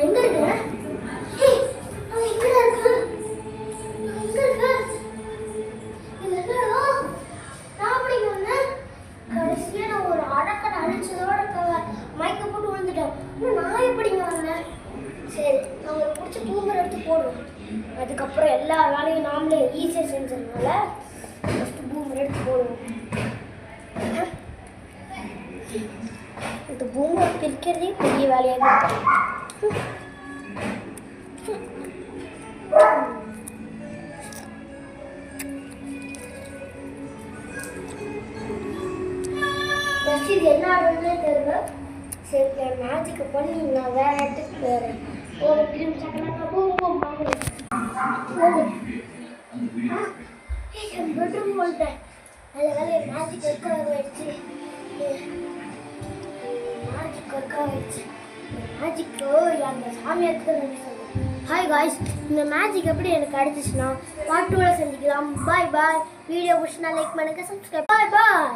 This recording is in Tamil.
எங்க இருக்கேன்? அதுக்கப்புறம் எல்லா வேலையும் நாமளே ஈஸியாக செஞ்சதுனால ஃபஸ்ட்டு பூமர் எடுத்து போடுவோம். இந்த பூமர் பிரிக்கிறதே பெரிய வேலையாக இருக்கும். இது என்ன ஆடுறதுனே தெரியல. சரி மேஜிக்கை பண்ணி நான் வேற இடத்துக்கு போகிறேன். ஒரு கிரீம் சாப்பிட்றாங்க பூம் பார்க்கணும். என் பெட்ரூம் வந்துட்டேன். அதில் வேலையை மேஜிக் ஒர்க்காக ஆயிடுச்சு. மேஜிக் ஒர்க்காக ஆயிடுச்சு. மேஜிக்கு அந்த சாமியாருக்கு தான் நன்றி சொல்லுவேன். ஹாய் காய்ஸ், இந்த மேஜிக் எப்படி எனக்கு கிடச்சிச்சுன்னா பார்ட் 2ல் செஞ்சுக்கலாம். பாய் பாய். வீடியோ பிடிச்சினா லைக் பண்ணுங்கள், சப்ஸ்கிரைப். பாய் பாய்.